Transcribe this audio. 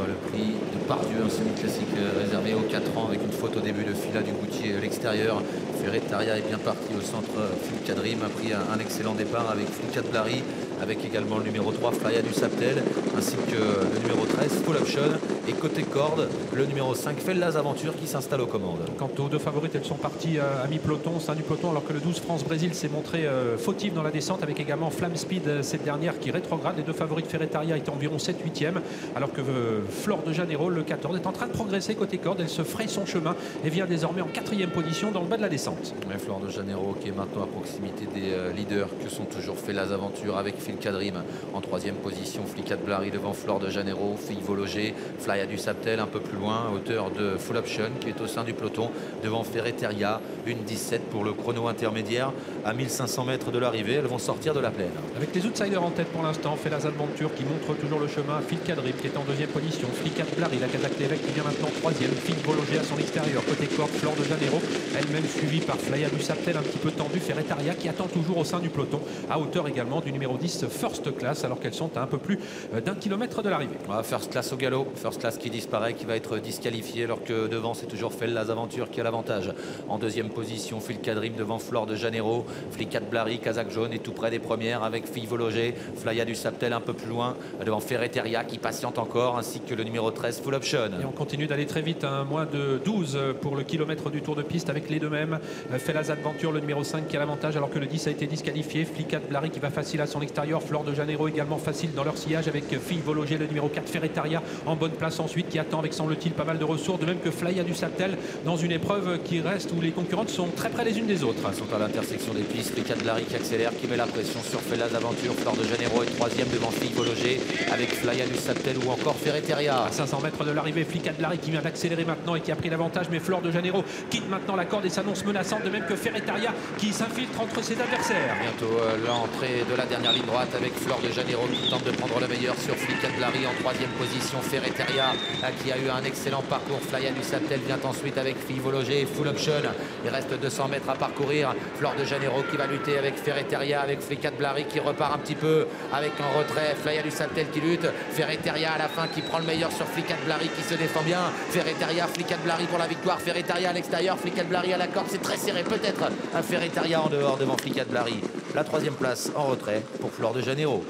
le prix de Pardieu, un semi-classique réservé aux 4 ans avec une faute au début de Fila du Goutier à l'extérieur. Ferretaria est bien parti au centre. Phil Kadrim a pris un excellent départ avec Flicat Blary, avec également le numéro 3 Flya du Saptel, ainsi que le numéro 13 Full Option. Et côté corde, le numéro 5 Fellas Aventure qui s'installe aux commandes. Quant aux deux favorites, elles sont parties à mi-peloton, au sein du peloton, alors que le 12 France-Brésil s'est montré fautif dans la descente, avec également Flamme Speed, cette dernière qui rétrograde. Les deux favorites Ferretaria étaient environ 7-8e, alors que Flor de Janeiro, le 14, est en train de progresser côté corde. Elle se fraye son chemin et vient désormais en 4e position dans le bas de la descente. Ouais, Flor de Janeiro qui est maintenant à proximité des leaders que sont toujours Fellas Aventure avec Phil Kadrim en 3e position. Flicat Blary devant Flor de Janeiro, Fille Vologé, Flya du Saptel un peu plus loin, hauteur de Full Option qui est au sein du peloton devant Ferretaria, une 17 pour le chrono intermédiaire à 1500 mètres de l'arrivée. Elles vont sortir de la plaine. Avec les outsiders en tête pour l'instant, Fellas Aventure qui montre toujours le chemin, Phil Kadrim qui est en 2e position, Flicat Blary, la Kazakh Lévesque qui vient maintenant 3e, Fille Vologé à son extérieur, côté corde, Flor de Janeiro, elle-même suivie par Flya du Saptel un petit peu tendu, Ferretaria qui attend toujours au sein du peloton, à hauteur également du numéro 10 First Class, alors qu'elles sont à un peu plus d'1 kilomètre de l'arrivée. First Class au galop, First Class qui disparaît, qui va être disqualifié, alors que devant c'est toujours Fellas Aventure qui a l'avantage. En 2e position, Phil Kadrim devant Flor de Janeiro, Flicat Blary, Kazakh jaune est tout près des premières avec Fille Vologé, Flya du Saptel un peu plus loin devant Ferretaria qui patiente encore, ainsi que le numéro 13 Full Option. Et on continue d'aller très vite, moins de 12 pour le kilomètre du tour de piste avec les deux mêmes. Fellas Aventure, le numéro 5 qui a l'avantage, alors que le 10 a été disqualifié. Flicat Blary qui va facile à son extérieur, Flor de Janeiro également facile dans leur sillage avec Fille Vologé, le numéro 4 Ferretaria en bonne place ensuite, qui attend avec, semble-t-il, pas mal de ressources, de même que Flya du Saptel dans une épreuve qui reste où les concurrentes sont très près les unes des autres. Elles sont à l'intersection des pistes. Flicat Blary qui accélère, qui met la pression sur Fellas Aventure. Flor de Janeiro est 3e devant Fille Vologé avec Flya du Saptel ou encore Ferretaria. À 500 mètres de l'arrivée, Flicat Blary qui vient d'accélérer maintenant et qui a pris l'avantage, mais Flor de Janeiro quitte maintenant la corde et s'annonce menaçante, de même que Ferretaria qui s'infiltre entre ses adversaires. Bientôt l'entrée de la dernière ligne droite avec Flor de Janeiro qui tente de prendre le meilleur sur Flicat Blary en 3e position. Ferretaria qui a eu un excellent parcours. Flya du Saptel vient ensuite avec Fille Vologé et Full Option. Il reste 200 mètres à parcourir. Flor de Janeiro qui va lutter avec Ferretaria, avec Flicat Blary qui repart un petit peu avec un retrait. Flya du Saptel qui lutte. Ferretaria à la fin qui prend le meilleur sur Flicat Blary qui se défend bien. Ferretaria, Flicat Blary pour la victoire. Ferretaria à l'extérieur, Flicat Blary à la corde. C'est très serré, peut-être un Ferretaria en dehors devant Flicat Blary. La 3e place en retrait pour Flor de Janeiro.